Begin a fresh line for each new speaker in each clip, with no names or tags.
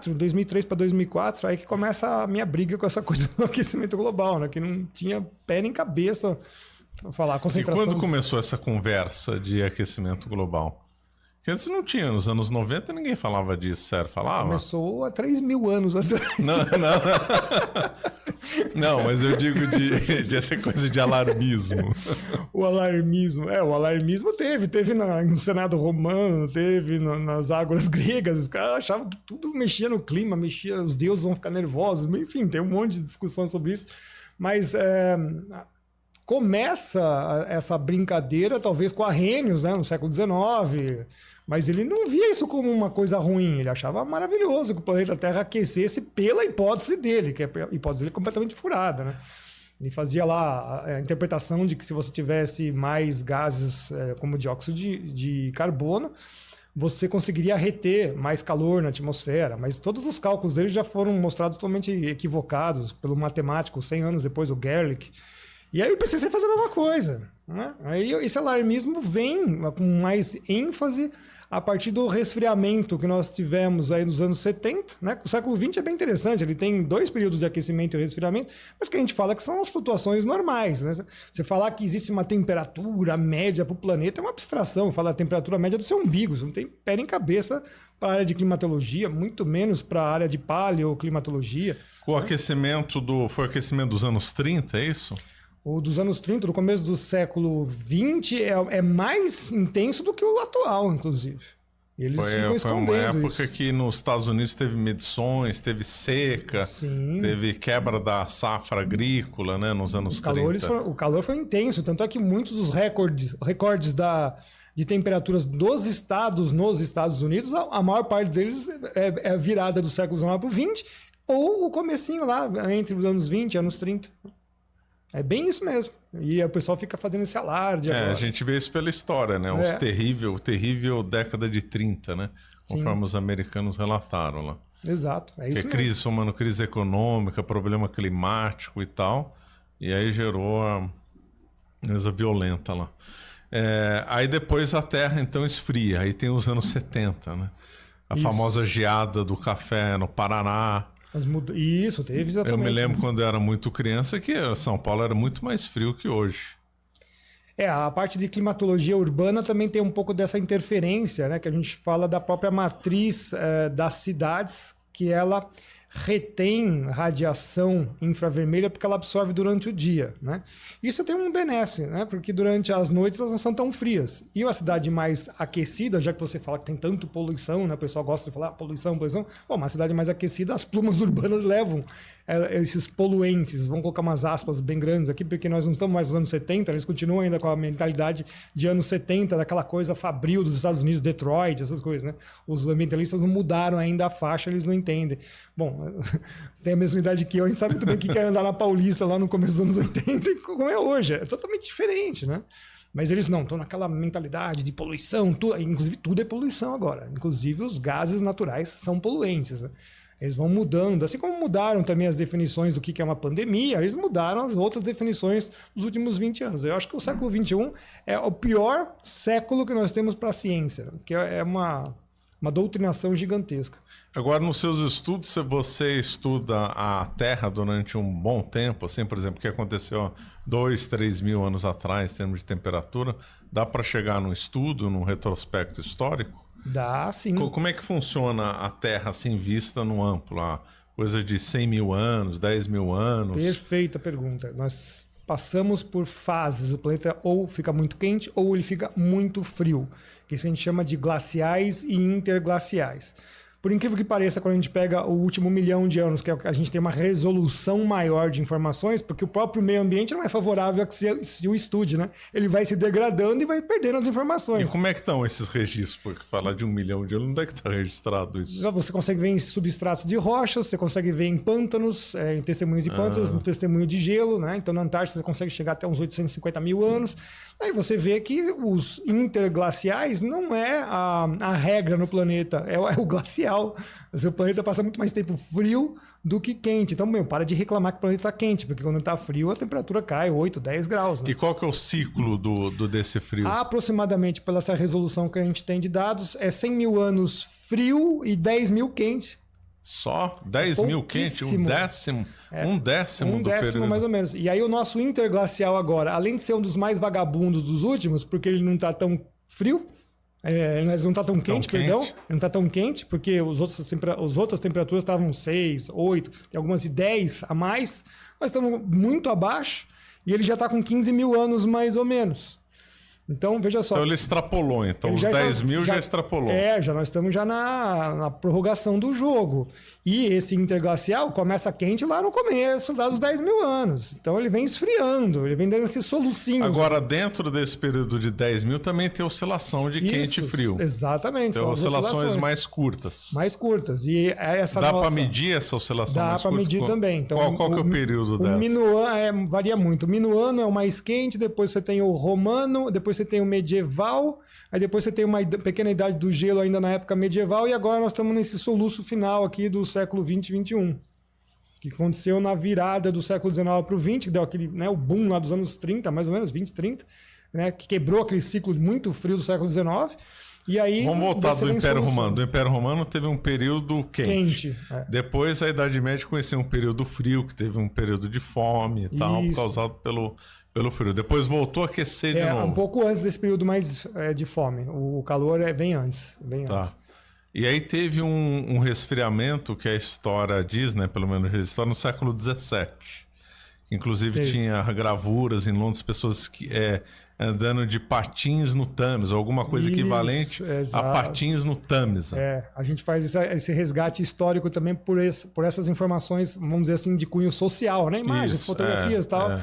2003 para 2004, aí que começa a minha briga com essa coisa do aquecimento global, né? Que não tinha pé nem cabeça para falar a concentração.
E quando começou essa conversa de aquecimento global? Porque antes não tinha, nos anos 90 ninguém falava disso, sério, falava?
Começou há 3.000 anos atrás.
Não, mas eu digo de essa coisa de alarmismo.
O alarmismo teve no Senado romano, teve nas águas gregas, os caras achavam que tudo mexia no clima, os deuses vão ficar nervosos, enfim, tem um monte de discussão sobre isso, mas começa essa brincadeira talvez com Arrhenius, né, no século XIX, mas ele não via isso como uma coisa ruim, ele achava maravilhoso que o planeta Terra aquecesse pela hipótese dele, que a hipótese dele é completamente furada, né? Ele fazia lá a interpretação de que se você tivesse mais gases como dióxido de carbono, você conseguiria reter mais calor na atmosfera, mas todos os cálculos dele já foram mostrados totalmente equivocados pelo matemático 100 anos depois, o Gerlich. E aí o IPCC faz a mesma coisa, né? Aí esse alarmismo vem com mais ênfase a partir do resfriamento que nós tivemos aí nos anos 70, né? O século XX é bem interessante, ele tem 2 períodos de aquecimento e resfriamento, mas que a gente fala que são as flutuações normais, né? Você falar que existe uma temperatura média para o planeta é uma abstração, falar a temperatura média do seu umbigo, você não tem pé nem cabeça para a área de climatologia, muito menos para a área de paleoclimatologia.
O aquecimento foi o aquecimento dos anos 30, é isso?
O dos anos 30, do começo do século 20, é mais intenso do que o atual, inclusive. Eles ficam escondendo
uma época
isso.
que nos Estados Unidos teve medições, teve seca,
Sim.
Teve quebra da safra agrícola, né, nos anos 30.
O calor foi intenso, tanto é que muitos dos recordes de temperaturas nos Estados Unidos, a maior parte deles é virada do século XIX para o 20, ou o comecinho lá, entre os anos 20 e anos 30. É bem isso mesmo. E o pessoal fica fazendo esse alarde agora.
A gente vê isso pela história, né? Os terrível década de 30, né? Conforme os americanos relataram lá.
Exato, é isso mesmo.
Crise somando crise econômica, problema climático e tal. E aí gerou a coisa violenta lá. Aí depois a Terra então esfria. Aí tem os anos 70, né? A famosa geada do café no Paraná.
Isso, teve exatamente.
Eu me lembro quando eu era muito criança que São Paulo era muito mais frio que hoje.
A parte de climatologia urbana também tem um pouco dessa interferência, né? Que a gente fala da própria matriz das cidades, que ela retém radiação infravermelha porque ela absorve durante o dia, né? Isso tem um benesse, né? Porque durante as noites elas não são tão frias. E a cidade mais aquecida, já que você fala que tem tanto poluição, né? O pessoal gosta de falar poluição. Bom, uma cidade mais aquecida, as plumas urbanas levam esses poluentes. Vamos colocar umas aspas bem grandes aqui, porque nós não estamos mais nos anos 70, eles continuam ainda com a mentalidade de anos 70, daquela coisa fabril dos Estados Unidos, Detroit, essas coisas, né? Os ambientalistas não mudaram ainda a faixa, eles não entendem. Bom, você tem a mesma idade que eu, a gente sabe muito bem o que é andar na Paulista lá no começo dos anos 80 e como é hoje. É totalmente diferente, né? Mas eles não, estão naquela mentalidade de poluição, inclusive tudo é poluição agora. Inclusive os gases naturais são poluentes, né? Eles vão mudando, assim como mudaram também as definições do que é uma pandemia, eles mudaram as outras definições nos últimos 20 anos. Eu acho que o século XXI é o pior século que nós temos para a ciência, que é uma doutrinação gigantesca.
Agora, nos seus estudos, se você estuda a Terra durante um bom tempo, assim, por exemplo, o que aconteceu 2, 3 mil anos atrás, em termos de temperatura, dá para chegar num estudo, num retrospecto histórico?
Dá, sim.
Como é que funciona a Terra, assim, vista no amplo? Coisa de 100 mil anos, 10 mil anos?
Perfeita pergunta. Nós passamos por fases. O planeta ou fica muito quente ou ele fica muito frio. Isso a gente chama de glaciais e interglaciais. Por incrível que pareça, quando a gente pega o último 1 milhão de anos, que a gente tem uma resolução maior de informações, porque o próprio meio ambiente não é favorável a que se o estude, né? Ele vai se degradando e vai perdendo as informações.
E como é que estão esses registros? Porque falar de 1 milhão de anos, onde é que está registrado isso?
Você consegue ver em substratos de rochas, você consegue ver em pântanos, em testemunhos de pântanos, no testemunho de gelo, né? Então na Antártida você consegue chegar até uns 850 mil anos. Aí você vê que os interglaciais não é a regra no planeta, é o glacial. O seu planeta passa muito mais tempo frio do que quente. Então, para de reclamar que o planeta está quente, porque quando está frio a temperatura cai 8, 10 graus. Né?
E qual que é o ciclo desse frio?
Aproximadamente, pela essa resolução que a gente tem de dados, é 100 mil anos frio e 10 mil quente.
Só 10 mil quente, um décimo do período.
Mais ou menos. E aí o nosso interglacial agora, além de ser um dos mais vagabundos dos últimos, porque ele não está tão frio, ele não está tão quente, perdão. Ele não está tão quente, porque as outras temperaturas estavam 6, 8, tem algumas de 10 a mais. Nós estamos muito abaixo e ele já está com 15 mil anos mais ou menos. Então, veja só.
Então ele extrapolou, então os 10 mil já extrapolou.
Nós estamos já na prorrogação do jogo. E esse interglacial começa quente lá no começo, lá dos 10 mil anos. Então ele vem esfriando, ele vem dando esses solucinhos.
Agora, dentro desse período de 10 mil, também tem oscilação de quente e frio.
Exatamente.
Tem oscilações mais curtas.
Mais curtas. E essa
Dá para medir essa oscilação
mais curta? Dá para medir também. Então,
qual que é o período dessa?
O minuano varia muito. O minuano é o mais quente, depois você tem o romano, depois você tem o medieval, aí depois você tem uma pequena idade do gelo ainda na época medieval, e agora nós estamos nesse soluço final aqui do século 20 e 21, que aconteceu na virada do século 19 para o 20, que deu aquele, o boom lá dos anos 30, mais ou menos, 20, 30, que quebrou aquele ciclo muito frio do século 19. E aí,
vamos voltar do Império Romano. Do Império Romano teve um período quente. Depois a Idade Média conheceu um período frio, que teve um período de fome e tal, causado pelo frio. Depois voltou a aquecer de novo.
Um pouco antes desse período mais de fome. O calor vem antes. Antes.
E aí teve um resfriamento que a história diz, pelo menos registrou, no século XVII. Inclusive tinha gravuras em Londres, pessoas andando de patins no Tâmisa, ou alguma coisa equivalente a patins no Tâmisa.
A gente faz esse resgate histórico também por essas informações, vamos dizer assim, de cunho social, imagens, fotografias e tal.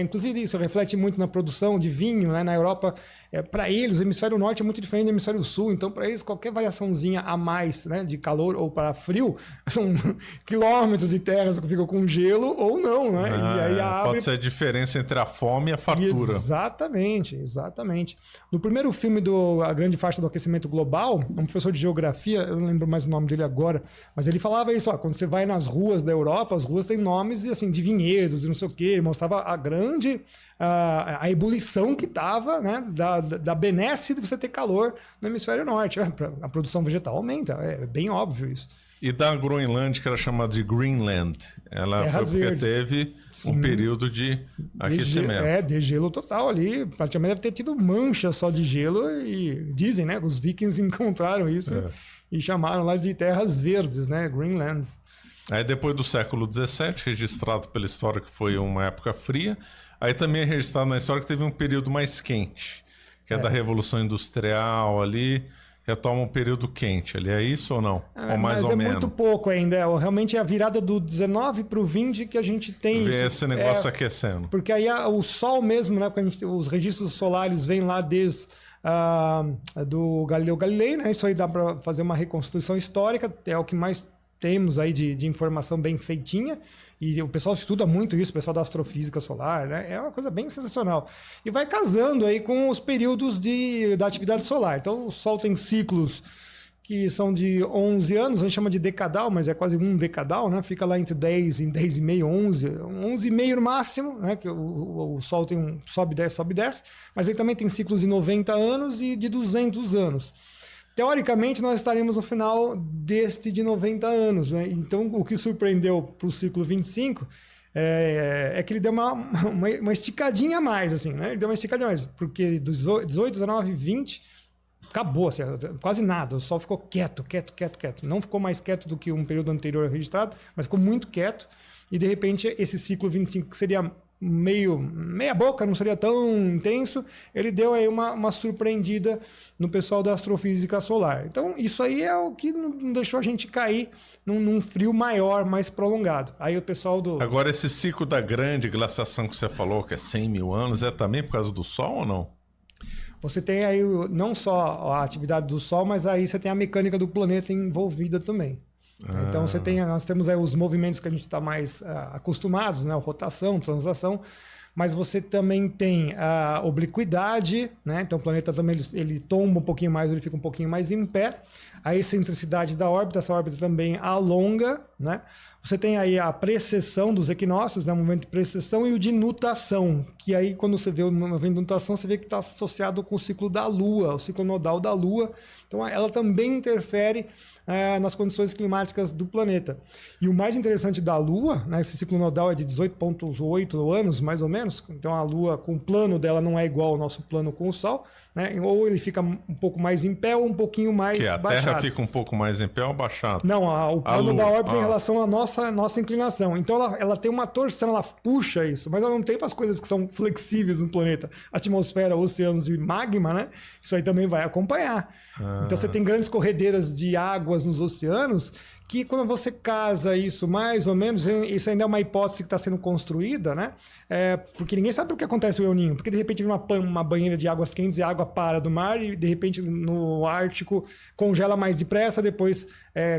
Inclusive, isso reflete muito na produção de vinho, na Europa. Para eles, o hemisfério norte é muito diferente do hemisfério sul, então, para eles, qualquer variaçãozinha a mais de calor ou para frio são quilômetros de terras que ficam com gelo ou não. E aí
pode ser a diferença entre a fome e a fartura.
Exatamente. No primeiro filme A Grande Farsa do Aquecimento Global, um professor de geografia, eu não lembro mais o nome dele agora, mas ele falava isso, quando você vai nas ruas da Europa, as ruas têm nomes assim, de vinhedos e não sei o quê, ele mostrava a ebulição que estava, da benesse de você ter calor no hemisfério norte. A produção vegetal aumenta, é bem óbvio isso.
E da Groenlândia, que era chamada de Greenland, ela
Terras
foi porque
verdes.
Teve um período de aquecimento.
De gelo total ali. Praticamente deve ter tido mancha só de gelo e dizem, os vikings encontraram isso e chamaram lá de terras verdes, Greenland.
Aí depois do século XVII, registrado pela história que foi uma época fria, aí também é registrado na história que teve um período mais quente, que é da Revolução Industrial ali, retoma um período quente ali, é isso ou não? Ou mais ou menos?
Mas é muito pouco ainda, realmente é a virada do 19 para o 20 que a gente tem
isso. Esse negócio aquecendo.
Porque aí o Sol mesmo, porque os registros solares vêm lá desde do Galileu Galilei, isso aí dá para fazer uma reconstituição histórica, é o que mais temos aí de informação bem feitinha, e o pessoal estuda muito isso, o pessoal da astrofísica solar, é uma coisa bem sensacional. E vai casando aí com os períodos da atividade solar. Então, o Sol tem ciclos que são de 11 anos, a gente chama de decadal, mas é quase um decadal, fica lá entre 10 e 10,5, 11,5 no máximo, que o Sol tem sobe, desce, mas ele também tem ciclos de 90 anos e de 200 anos. Teoricamente, nós estaremos no final deste de 90 anos. Então, o que surpreendeu para o ciclo 25 é que ele deu uma esticadinha a mais. Assim, Ele deu uma esticadinha a mais, porque 18, 19, 20, acabou, assim, quase nada. O Sol ficou quieto. Não ficou mais quieto do que um período anterior registrado, mas ficou muito quieto. E, de repente, esse ciclo 25, que seria meia boca, não seria tão intenso, ele deu aí uma surpreendida no pessoal da astrofísica solar. Então, isso aí é o que não deixou a gente cair num frio maior, mais prolongado. Aí o pessoal
Agora, esse ciclo da grande glaciação que você falou, que é 100 mil anos, é também por causa do Sol ou não?
Você tem aí não só a atividade do Sol, mas aí você tem a mecânica do planeta envolvida também. Então nós temos aí os movimentos que a gente está mais acostumados, rotação, translação, mas você também tem a obliquidade, Então o planeta também ele tomba um pouquinho mais, ele fica um pouquinho mais em pé. a excentricidade da órbita, essa órbita também alonga, né? Você tem aí a precessão dos equinócios, né? O movimento de precessão, e o de nutação, que aí quando você vê o movimento de nutação, você vê que está associado com o ciclo da Lua, o ciclo nodal da Lua. Então ela também interfere nas condições climáticas do planeta. E o mais interessante da Lua, né, esse ciclo nodal é de 18,8 anos, mais ou menos, então a Lua, com o plano dela, não é igual ao nosso plano com o Sol, né, ou ele fica um pouco mais em pé ou um pouquinho mais baixado.
A Terra fica um pouco mais em pé ou baixado?
Não, o plano da órbita em relação à nossa inclinação. Então ela tem uma torção, ela puxa isso, mas ao mesmo tempo as coisas que são flexíveis no planeta, atmosfera, oceanos e magma, né, isso aí também vai acompanhar. Então você tem grandes corredeiras de águas nos oceanos que, quando você casa isso mais ou menos, isso ainda é uma hipótese que está sendo construída, né? Porque ninguém sabe o que acontece no El Niño, porque de repente vem uma banheira de águas quentes e a água para do mar e de repente no Ártico congela mais depressa, depois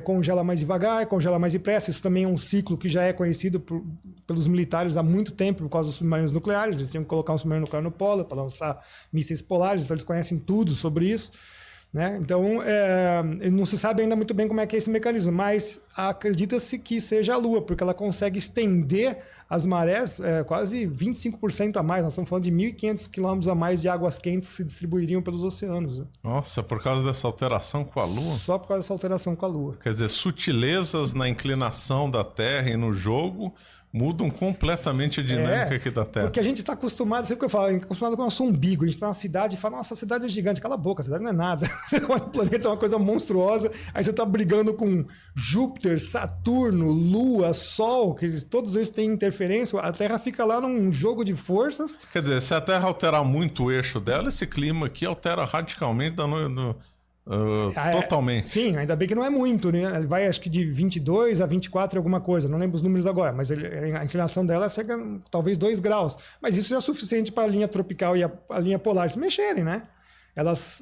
congela mais devagar, congela mais depressa. Isso também é um ciclo que já é conhecido pelos militares há muito tempo por causa dos submarinos nucleares. Eles tinham que colocar um submarino nuclear no polo para lançar mísseis polares, então eles conhecem tudo sobre isso. Né? Então, não se sabe ainda muito bem como é que é esse mecanismo, mas acredita-se que seja a Lua, porque ela consegue estender as marés quase 25% a mais. Nós estamos falando de 1.500 quilômetros a mais de águas quentes que se distribuiriam pelos oceanos. Né?
Nossa, por causa dessa alteração com a Lua?
Só por causa dessa alteração com a Lua.
Quer dizer, sutilezas na inclinação da Terra e no jogo mudam completamente a dinâmica aqui da Terra.
Porque a gente está acostumado, sempre que eu falo, a gente está acostumado com o nosso umbigo. A gente está na cidade e fala, nossa, a cidade é gigante. Cala a boca, a cidade não é nada. O planeta é uma coisa monstruosa. Aí você está brigando com Júpiter, Saturno, Lua, Sol, que todos eles têm interferência. A Terra fica lá num jogo de forças.
Quer dizer, se a Terra alterar muito o eixo dela, esse clima aqui altera radicalmente totalmente.
Sim, ainda bem que não é muito, né? Ele vai, acho que de 22 a 24 alguma coisa, não lembro os números agora, mas a inclinação dela chega talvez 2 graus. Mas isso é suficiente para a linha tropical e a linha polar se mexerem, né?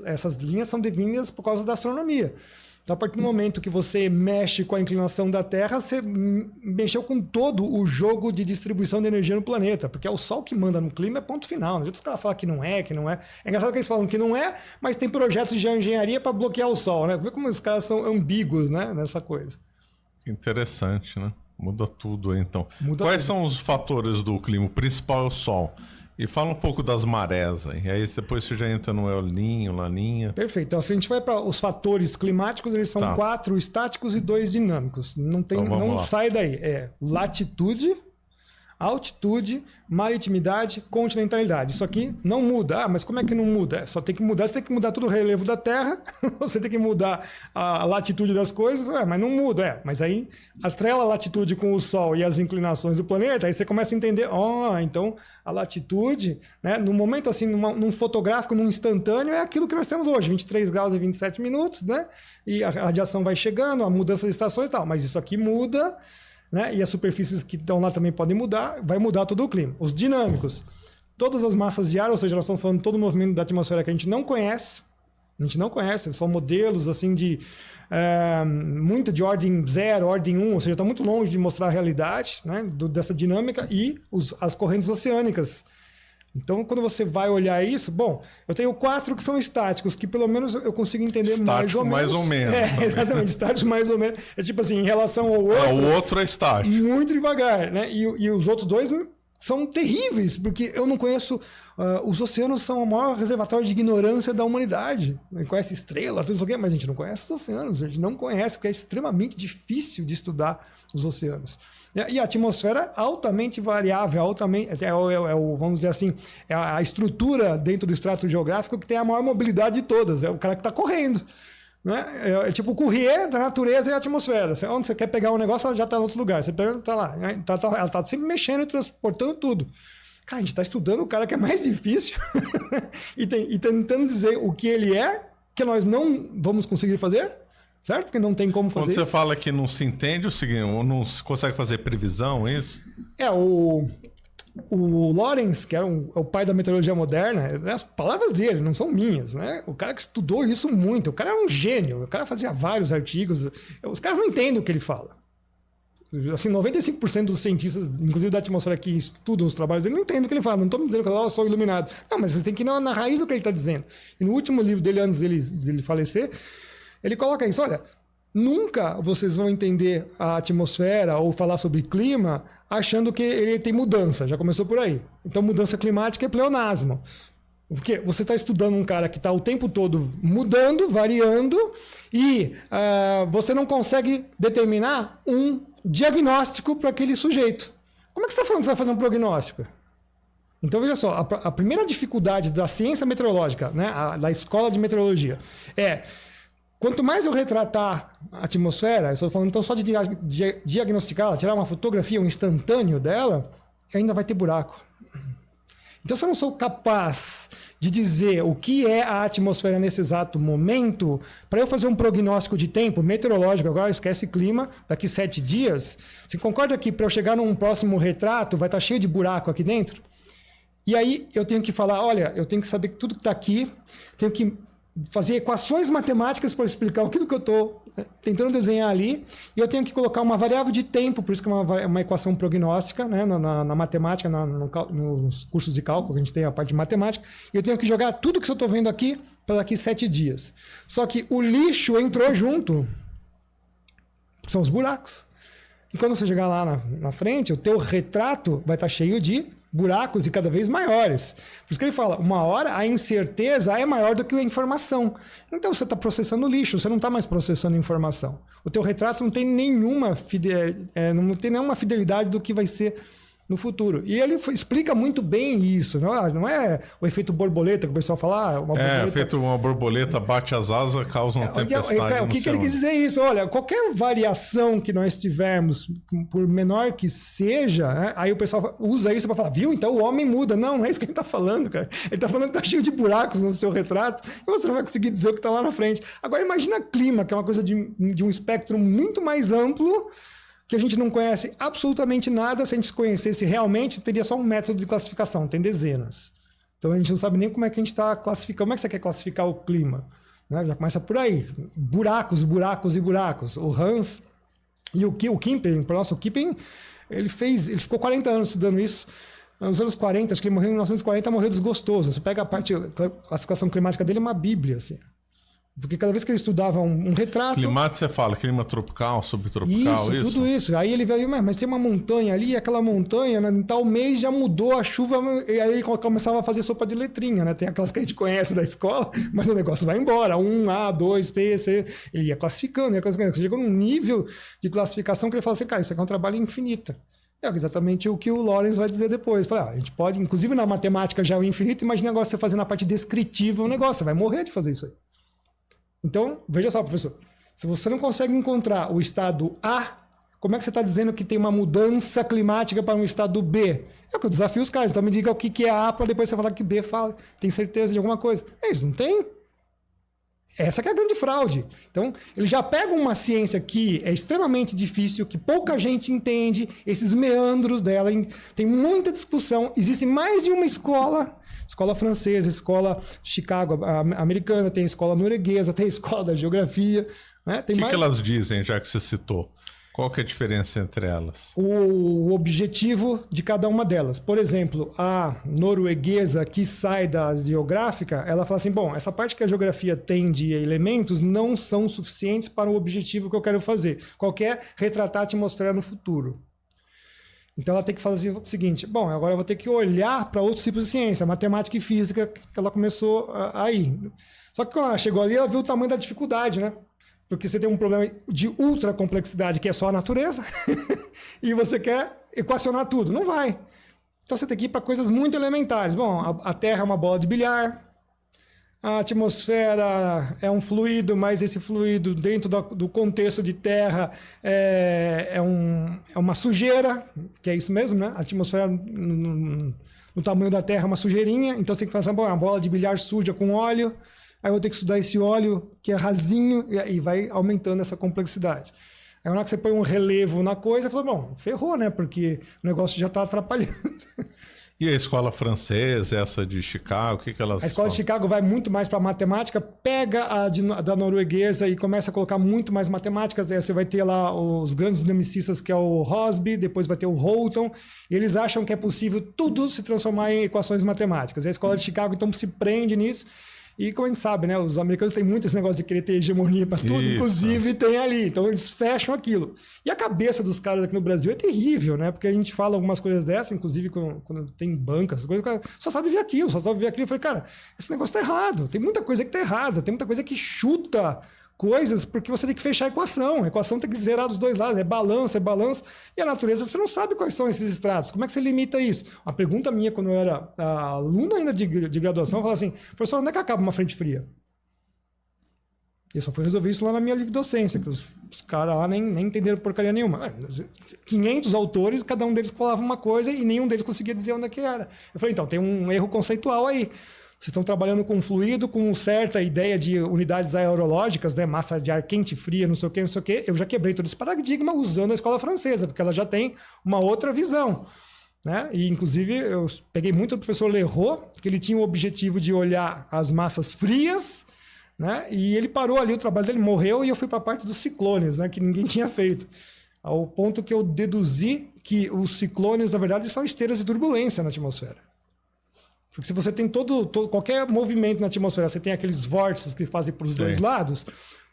Essas linhas são definidas por causa da astronomia. Então, a partir do momento que você mexe com a inclinação da Terra, você mexeu com todo o jogo de distribuição de energia no planeta, porque é o Sol que manda no clima, é ponto final. Não adianta os caras falar que não é, que não é. É engraçado que eles falam que não é, mas tem projetos de engenharia para bloquear o Sol, né? Vê como os caras são ambíguos, né, nessa coisa.
Interessante, né? Muda tudo aí, então.
Quais
são os fatores do clima? O principal é o Sol. E fala um pouco das marés aí. Aí depois você já entra no El Niño, Laninha.
Perfeito. Então, se a gente vai para os fatores climáticos, eles são 4 estáticos e 2 dinâmicos. Não sai daí. Latitude, altitude, maritimidade, continentalidade. Isso aqui não muda. Mas como é que não muda? Só tem que mudar. Você tem que mudar todo o relevo da Terra, você tem que mudar a latitude das coisas, mas não muda. Mas aí atrela a latitude com o Sol e as inclinações do planeta, aí você começa a entender, então a latitude, né, no momento assim, num fotográfico, num instantâneo, é aquilo que nós temos hoje, 23 graus e 27 minutos, né? E a radiação vai chegando, a mudança de estações e tal. Mas isso aqui muda, né? E as superfícies que estão lá também podem mudar, vai mudar todo o clima. Os dinâmicos, todas as massas de ar, ou seja, nós estamos falando de todo o movimento da atmosfera que a gente não conhece, são modelos assim muito de ordem 0, ordem 1, ou seja, está muito longe de mostrar a realidade, né, dessa dinâmica, e as correntes oceânicas. Então, quando você vai olhar isso, eu tenho 4 que são estáticos, que pelo menos eu consigo entender
estático
mais ou menos. Exatamente, estático mais ou menos. É tipo assim, em relação ao outro...
o outro é estático.
Muito devagar, né? E os outros 2 são terríveis, porque eu não conheço... os oceanos são o maior reservatório de ignorância da humanidade. A gente conhece estrelas, tudo isso aqui, mas a gente não conhece os oceanos. A gente não conhece, porque é extremamente difícil de estudar os oceanos. E a atmosfera altamente variável, vamos dizer assim, é a estrutura dentro do estrato geográfico que tem a maior mobilidade de todas. É o cara que está correndo. Né? É tipo o courrier da natureza e a atmosfera. Onde você quer pegar um negócio, ela já está em outro lugar. Você pega, está lá. Ela está sempre mexendo e transportando tudo. Cara, a gente está estudando o cara que é mais difícil e tentando dizer o que ele é, que nós não vamos conseguir fazer. Certo? Porque não tem como fazer
Quando você
isso.
fala que não se entende, o seguinte, não se consegue fazer previsão, é isso?
O Lorenz, que é o pai da meteorologia moderna, as palavras dele, não são minhas, né? O cara que estudou isso muito, o cara é um gênio, o cara fazia vários artigos, os caras não entendem o que ele fala. Assim, 95% dos cientistas, inclusive da atmosfera que estudam os trabalhos dele, não entendem o que ele fala. Não estou me dizendo que eu sou iluminado. Não, mas você tem que ir na raiz do que ele está dizendo. E no último livro dele, antes dele falecer, Ele coloca isso, olha, nunca vocês vão entender a atmosfera ou falar sobre clima achando que ele tem mudança, já começou por aí. Então mudança climática é pleonasmo. Porque você está estudando um cara que está o tempo todo mudando, variando, e você não consegue determinar um diagnóstico para aquele sujeito. Como é que você está falando que você vai fazer um prognóstico? Então, veja só, a primeira dificuldade da ciência meteorológica, né, da escola de meteorologia, é quanto mais eu retratar a atmosfera, eu estou falando então só de diagnosticá-la, tirar uma fotografia, um instantâneo dela, ainda vai ter buraco. Então, se eu não sou capaz de dizer o que é a atmosfera nesse exato momento, para eu fazer um prognóstico de tempo meteorológico, agora esquece clima, daqui 7 dias, você concorda que para eu chegar num próximo retrato vai estar cheio de buraco aqui dentro? E aí eu tenho que falar, olha, eu tenho que saber tudo que está aqui, tenho que fazer equações matemáticas para explicar aquilo que eu estou tentando desenhar ali, e eu tenho que colocar uma variável de tempo, por isso que é uma equação prognóstica, né, na matemática, nos cursos de cálculo, a gente tem a parte de matemática, e eu tenho que jogar tudo que eu estou vendo aqui para daqui 7 dias. Só que o lixo entrou junto, são os buracos. E quando você chegar lá na frente, o teu retrato vai estar cheio de buracos e cada vez maiores. Por isso que ele fala, uma hora a incerteza é maior do que a informação. Então você está processando lixo, você não está mais processando informação. O teu retrato não tem nenhuma fidelidade do que vai ser no futuro. E ele explica muito bem isso. Não é o efeito borboleta que o pessoal fala.
Uma borboleta bate as asas, causa uma tempestade.
O que ele quis dizer é isso? Olha, qualquer variação que nós tivermos, por menor que seja, né, aí o pessoal usa isso para falar, viu? Então o homem muda. Não é isso que ele está falando, cara. Ele está falando que está cheio de buracos no seu retrato e você não vai conseguir dizer o que está lá na frente. Agora imagina clima, que é uma coisa de um espectro muito mais amplo, que a gente não conhece absolutamente nada. Se a gente conhecesse realmente, teria só um método de classificação, tem dezenas. Então a gente não sabe nem como é que a gente está classificando. Como é que você quer classificar o clima? Né? Já começa por aí. Buracos, buracos e buracos. O Hans e o Kippen, o Kippen, ele ficou 40 anos estudando isso. Nos anos 40, acho que ele morreu em 1940, morreu desgostoso. Você pega a classificação climática dele, é uma bíblia, assim. Porque cada vez que ele estudava um retrato...
Climático, você fala, clima tropical, subtropical,
isso? Tudo isso. Aí ele veio, mas tem uma montanha ali, e aquela montanha, né, em tal mês já mudou a chuva, e aí ele começava a fazer sopa de letrinha, né? Tem aquelas que a gente conhece da escola, mas o negócio vai embora. 1A, 2, P, C... Ele ia classificando, Você chegou num nível de classificação que ele fala assim, cara, isso aqui é um trabalho infinito. É exatamente o que o Lorenz vai dizer depois. Fala, a gente pode, inclusive na matemática já é o infinito, imagina agora você fazendo a parte descritiva o negócio, você vai morrer de fazer isso aí. Então, veja só, professor, se você não consegue encontrar o estado A, como é que você está dizendo que tem uma mudança climática para um estado B? É o que eu desafio os caras. Então me diga o que é A para depois você falar que B fala. Tem certeza de alguma coisa? Eles não têm. Essa que é a grande fraude. Então, ele já pega uma ciência que é extremamente difícil, que pouca gente entende, esses meandros dela, tem muita discussão, existe mais de uma escola francesa, escola Chicago americana, tem a escola norueguesa, tem a escola da geografia. Né?
O que elas dizem, já que você citou? Qual que é a diferença entre elas?
O objetivo de cada uma delas. Por exemplo, a norueguesa que sai da geográfica, ela fala assim, bom, essa parte que a geografia tem de elementos não são suficientes para o objetivo que eu quero fazer. Qualquer retratar a atmosfera no futuro. Então ela tem que fazer o seguinte, bom, agora eu vou ter que olhar para outros tipos de ciência, matemática e física, que ela começou aí. Só que quando ela chegou ali, ela viu o tamanho da dificuldade, né? Porque você tem um problema de ultra complexidade, que é só a natureza, e você quer equacionar tudo. Não vai. Então você tem que ir para coisas muito elementares. Bom, a Terra é uma bola de bilhar, a atmosfera é um fluido, mas esse fluido, dentro do contexto de Terra, é uma sujeira, que é isso mesmo, né? A atmosfera, no tamanho da Terra, é uma sujeirinha. Então você tem que pensar, bom, é uma bola de bilhar suja com óleo. Aí eu vou ter que estudar esse óleo que é rasinho e vai aumentando essa complexidade. Aí na hora que você põe um relevo na coisa, você fala, bom, ferrou, né? Porque o negócio já está atrapalhando.
E a escola francesa, essa de Chicago, o que elas
A escola de Chicago vai muito mais para matemática, pega a da norueguesa e começa a colocar muito mais matemáticas. Aí você vai ter lá os grandes dinamicistas, que é o Rossby, depois vai ter o Holton, e eles acham que é possível tudo se transformar em equações matemáticas. E a escola de Chicago, então, se prende nisso. E como a gente sabe, né, os americanos têm muito esse negócio de querer ter hegemonia para tudo, inclusive tem ali. Então eles fecham aquilo. E a cabeça dos caras aqui no Brasil é terrível, né? Porque a gente fala algumas coisas dessas, inclusive quando tem banca, essas coisas, o cara só sabe ver aquilo, só sabe ver aquilo. Eu falei, cara, esse negócio tá errado. Tem muita coisa que tá errada, tem muita coisa que chuta coisas porque você tem que fechar a equação. A equação tem que zerar dos dois lados, é balanço. E a natureza, você não sabe quais são esses estratos. Como é que você limita isso? Uma pergunta minha, quando eu era aluno ainda de graduação, eu falava assim, professor, onde é que acaba uma frente fria? E eu só fui resolver isso lá na minha livre docência, que os caras lá nem entenderam porcaria nenhuma. 500 autores, cada um deles falava uma coisa e nenhum deles conseguia dizer onde é que era. Eu falei, então, tem um erro conceitual aí. Vocês estão trabalhando com fluido, com certa ideia de unidades aerológicas, né? Massa de ar quente, fria, não sei o quê, não sei o quê. Eu já quebrei todo esse paradigma usando a escola francesa, porque ela já tem uma outra visão, né? E, inclusive, eu peguei muito do professor Leroux, que ele tinha o objetivo de olhar as massas frias, né? E ele parou ali, o trabalho dele morreu, e eu fui para a parte dos ciclones, né? Que ninguém tinha feito. Ao ponto que eu deduzi que os ciclones, na verdade, são esteiras de turbulência na atmosfera. Porque se você tem qualquer movimento na atmosfera, você tem aqueles vórtices que fazem para os dois lados,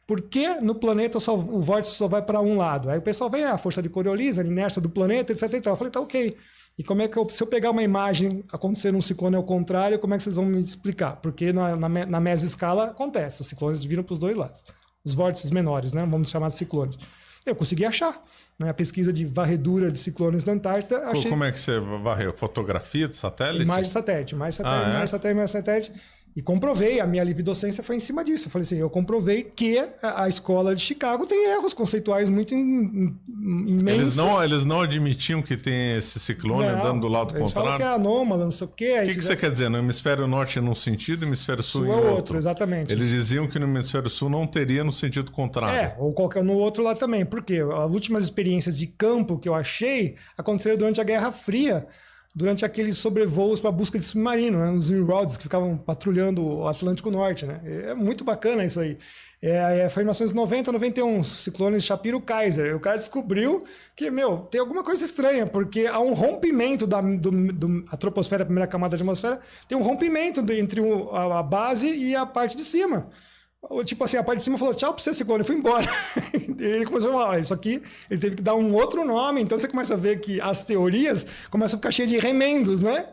por que no planeta o vórtice só vai para um lado? Aí o pessoal vem, a força de Coriolis, a inércia do planeta, etc. Eu falei, tá ok. E como é que se eu pegar uma imagem acontecendo um ciclone ao contrário, como é que vocês vão me explicar? Porque na mesoscala acontece, os ciclones viram para os dois lados. Os vórtices menores, né? Vamos chamar de ciclones. Eu consegui achar. A pesquisa de varredura de ciclones na Antártida. Achei...
Como é que você varreu? Fotografia de satélite?
Imagem de satélite, imagem de satélite. E comprovei, a minha livre docência foi em cima disso. Eu falei assim, eu comprovei que a escola de Chicago tem erros conceituais muito imensos.
Eles não admitiam que tem esse ciclone andando do lado contrário?
Eles falam que é anômalo, não sei o quê.
O que você quer dizer? No hemisfério norte num sentido, no hemisfério sul em outro?
Exatamente.
Eles diziam que no hemisfério sul não teria no sentido contrário.
Ou qualquer no outro lá também. Por quê? As últimas experiências de campo que eu achei aconteceram durante a Guerra Fria, durante aqueles sobrevoos para busca de submarino, né? Os Nimrods que ficavam patrulhando o Atlântico Norte, né? É muito bacana isso aí. Foi em 1990, 91, ciclones Shapiro-Kaiser. E o cara descobriu que, tem alguma coisa estranha, porque há um rompimento a troposfera, a primeira camada da atmosfera, tem um rompimento entre a base e a parte de cima. Tipo assim, a parte de cima falou, tchau pra você, ciclone, e foi embora. Ele começou a falar, isso aqui, ele teve que dar um outro nome. Então você começa a ver que as teorias começam a ficar cheias de remendos, né?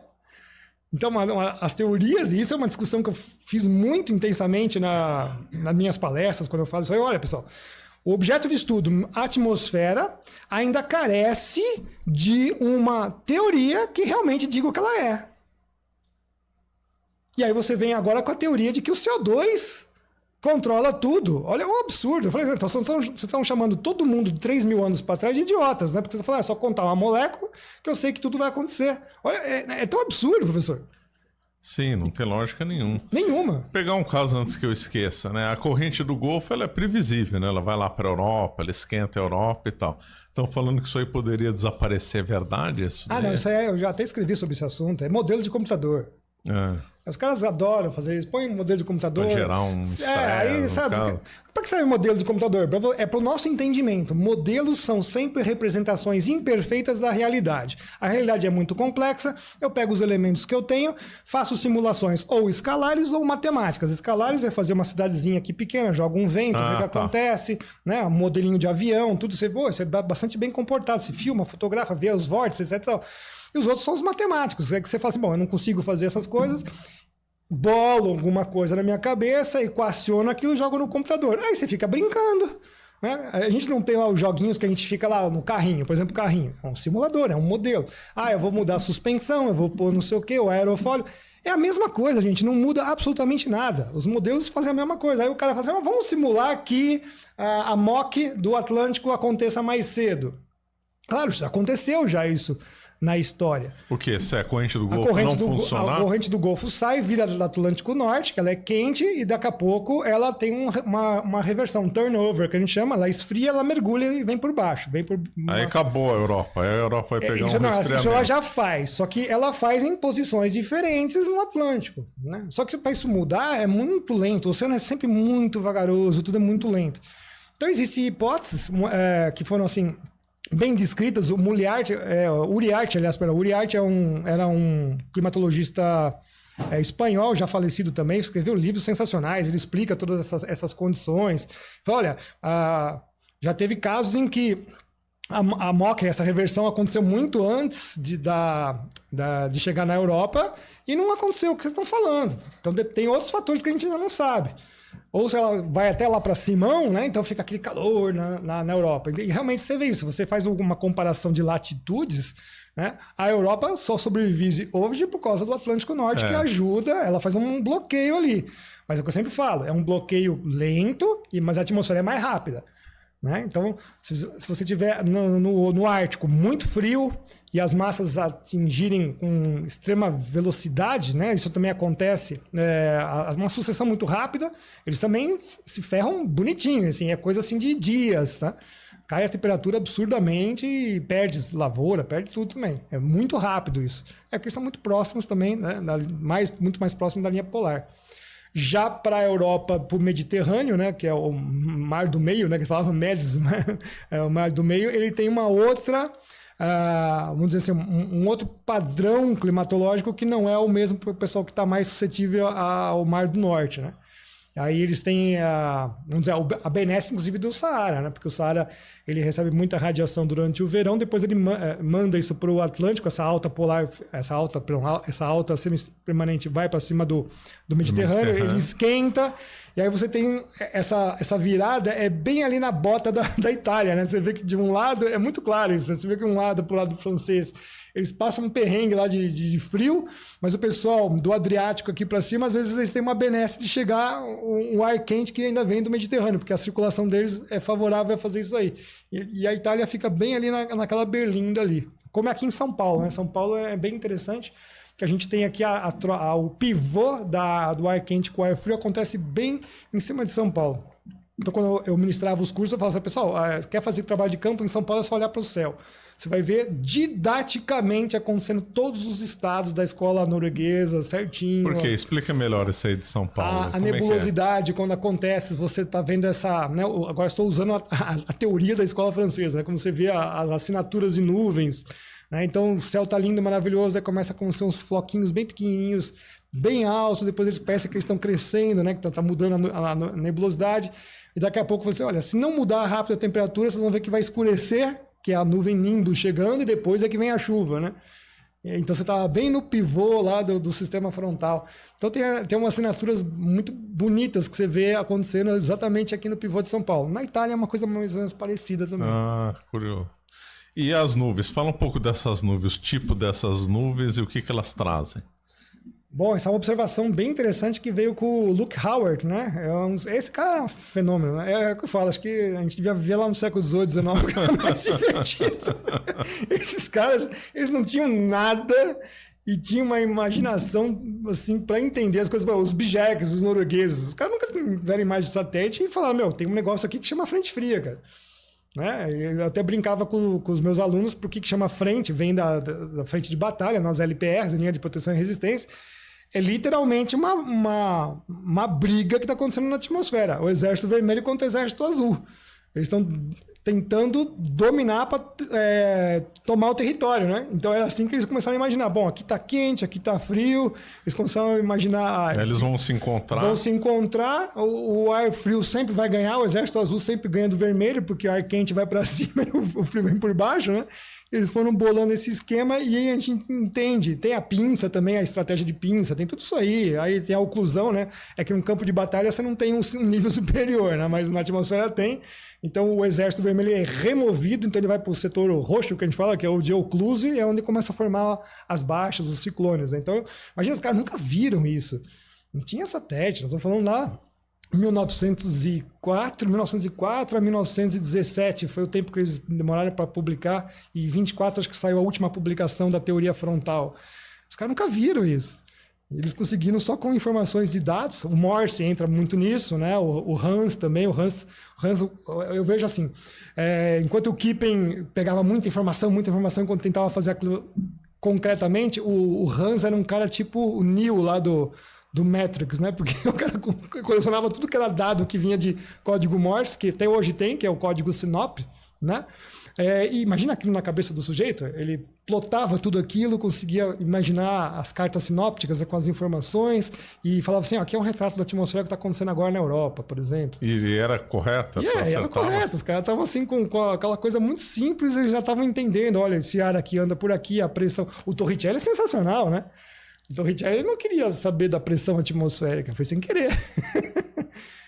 Então, as teorias, e isso é uma discussão que eu fiz muito intensamente nas minhas palestras, quando eu falo isso aí, olha, pessoal, o objeto de estudo, a atmosfera, ainda carece de uma teoria que realmente diga o que ela é. E aí você vem agora com a teoria de que o CO2 controla tudo. Olha, um absurdo. Eu falei, então vocês estão chamando todo mundo de 3 mil anos para trás de idiotas, né? Porque você fala, é só contar uma molécula que eu sei que tudo vai acontecer. Olha, é tão absurdo, professor.
Sim, não tem lógica nenhuma.
Nenhuma.
Vou pegar um caso antes que eu esqueça, né? A corrente do Golfo, ela é previsível, né? Ela vai lá para a Europa, ela esquenta a Europa e tal. Estão falando que isso aí poderia desaparecer, é verdade?
Não, isso aí eu já até escrevi sobre esse assunto. É modelo de computador. Os caras adoram fazer isso. Põe um modelo de computador.
Para gerar um estresse.
Aí, sabe, para que serve o modelo de computador? É para o nosso entendimento. Modelos são sempre representações imperfeitas da realidade. A realidade é muito complexa. Eu pego os elementos que eu tenho, faço simulações ou escalares ou matemáticas. Escalares é fazer uma cidadezinha aqui pequena, joga um vento, vê o que acontece, né? Um modelinho de avião, tudo. Você é bastante bem comportado. Você filma, fotografa, vê os vórtices, etc. E os outros são os matemáticos. É que você fala assim, eu não consigo fazer essas coisas, bolo alguma coisa na minha cabeça, equaciono aquilo e jogo no computador. Aí você fica brincando. Né? A gente não tem lá os joguinhos que a gente fica lá no carrinho. Por exemplo, carrinho. É um simulador, é um modelo. Eu vou mudar a suspensão, eu vou pôr não sei o quê, o aerofólio. É a mesma coisa, gente. Não muda absolutamente nada. Os modelos fazem a mesma coisa. Aí o cara fala assim, vamos simular que a MOC do Atlântico aconteça mais cedo. Claro, já aconteceu isso na história.
O quê? Se a corrente do Golfo não funcionar?
A corrente do Golfo sai, vira do Atlântico Norte, que ela é quente, e daqui a pouco ela tem uma reversão, um turnover, que a gente chama, ela esfria, ela mergulha e vem por baixo.
Aí acabou a Europa. Aí a Europa vai pegar resfriamento.
Isso ela já faz, só que ela faz em posições diferentes no Atlântico. Né? Só que para isso mudar é muito lento, o oceano é sempre muito vagaroso, tudo é muito lento. Então existem hipóteses que foram assim bem descritas. O Uriart era um climatologista espanhol, já falecido também, escreveu livros sensacionais, ele explica todas essas condições. Fala, olha, já teve casos em que a MOC, essa reversão, aconteceu muito antes de chegar na Europa e não aconteceu o que vocês estão falando. Então tem outros fatores que a gente ainda não sabe. Ou se ela vai até lá para Simão, né? Então fica aquele calor na Europa. E realmente você vê isso. Você faz uma comparação de latitudes, né? A Europa só sobrevive hoje por causa do Atlântico Norte, que ajuda, ela faz um bloqueio ali. Mas é o que eu sempre falo, é um bloqueio lento, mas a atmosfera é mais rápida. Né? Então, se você tiver no Ártico muito frio e as massas atingirem com extrema velocidade, né? Isso também acontece, uma sucessão muito rápida, eles também se ferram bonitinho, assim, é coisa assim de dias, tá? Cai a temperatura absurdamente e perde lavoura, perde tudo também. É muito rápido isso. É porque estão muito próximos também, né? Muito mais próximos da linha polar. Já para a Europa, para o Mediterrâneo, né, que é o Mar do Meio, né, que falava Médis, é o Mar do Meio, ele tem uma outra, vamos dizer assim, um outro padrão climatológico que não é o mesmo para o pessoal que está mais suscetível ao Mar do Norte, né? Aí eles têm vamos dizer, a benesse, inclusive, do Saara, né? Porque o Saara ele recebe muita radiação durante o verão, depois ele manda isso para o Atlântico, essa alta semi-permanente vai para cima do Mediterrâneo, ele esquenta, e aí você tem essa virada, é bem ali na bota da Itália, né? Você vê que de um lado, é muito claro isso, né? Você vê que um lado para o lado francês, eles passam um perrengue lá de frio, mas o pessoal do Adriático aqui para cima, às vezes eles têm uma benesse de chegar um ar quente que ainda vem do Mediterrâneo, porque a circulação deles é favorável a fazer isso aí. E a Itália fica bem ali naquela berlinda ali. Como é aqui em São Paulo, né? São Paulo é bem interessante, que a gente tem aqui o pivô do ar quente com o ar frio acontece bem em cima de São Paulo. Então, quando eu ministrava os cursos, eu falava assim, pessoal, quer fazer trabalho de campo em São Paulo, é só olhar para o céu. Você vai ver didaticamente acontecendo todos os estados da escola norueguesa, certinho.
Por quê? Explica melhor essa aí de São Paulo.
A nebulosidade, quando acontece, você está vendo essa... Né, agora estou usando a teoria da escola francesa, né, como você vê as assinaturas de nuvens. Né, então, o céu está lindo, maravilhoso, aí começa a acontecer uns floquinhos bem pequenininhos, bem altos, depois eles parecem que eles estão crescendo, né, que está mudando a nebulosidade. E daqui a pouco você olha, se não mudar rápido a temperatura, vocês vão ver que vai escurecer, que é a nuvem nimbo chegando, e depois é que vem a chuva, né? Então você está bem no pivô lá do sistema frontal. Então tem umas assinaturas muito bonitas que você vê acontecendo exatamente aqui no pivô de São Paulo. Na Itália é uma coisa mais ou menos parecida também.
Curioso. E as nuvens? Fala um pouco dessas nuvens, o tipo dessas nuvens e o que elas trazem.
Bom, essa é uma observação bem interessante que veio com o Luke Howard, né? Esse cara é um fenômeno, né? É o que eu falo, acho que a gente devia viver lá no século XVIII, XIX, que era mais divertido. Esses caras, eles não tinham nada e tinham uma imaginação, assim, para entender as coisas. Os bijerques, os noruegueses, os caras nunca tiveram imagem de satélite e falaram, tem um negócio aqui que chama frente fria, cara. Né? Eu até brincava com os meus alunos, porque que chama frente, vem da frente de batalha, nas LPRs, linha de proteção e resistência. É literalmente uma briga que está acontecendo na atmosfera. O Exército Vermelho contra o Exército Azul. Eles estão tentando dominar para tomar o território, né? Então era assim que eles começaram a imaginar. Bom, aqui está quente, aqui está frio. Eles começaram a imaginar...
Eles vão se encontrar.
Vão se encontrar. O ar frio sempre vai ganhar. O Exército Azul sempre ganha do vermelho, porque o ar quente vai para cima e o frio vem por baixo, né? Eles foram bolando esse esquema e aí a gente entende. Tem a pinça também, a estratégia de pinça, tem tudo isso aí. Aí tem a oclusão, né? É que num campo de batalha você não tem um nível superior, né? Mas na atmosfera tem. Então o Exército Vermelho é removido, então ele vai para o setor roxo, que a gente fala, que é o de ocluse, é onde começa a formar as baixas, os ciclones. Né? Então, imagina, os caras nunca viram isso. Não tinha satélite, nós estamos falando lá 1904 a 1917 foi o tempo que eles demoraram para publicar, e 24 acho que saiu a última publicação da teoria frontal. Os caras nunca viram isso. Eles conseguiram só com informações de dados. O Morse entra muito nisso, né? O Hans também. O Hans eu vejo assim, enquanto o Kippen pegava muita informação enquanto tentava fazer aquilo concretamente, o Hans era um cara tipo o Neo lá do Matrix, né? Porque o cara colecionava tudo que era dado que vinha de código Morse, que até hoje tem, que é o código SINOP, né? E imagina aquilo na cabeça do sujeito, ele plotava tudo aquilo, conseguia imaginar as cartas sinópticas com as informações e falava assim, aqui é um retrato da atmosfera que está acontecendo agora na Europa, por exemplo.
E era correta?
Era correto, os caras estavam assim com aquela coisa muito simples, eles já estavam entendendo, olha, esse ar aqui anda por aqui, a pressão... O Torricelli é sensacional, né? O Torricelli não queria saber da pressão atmosférica, foi sem querer.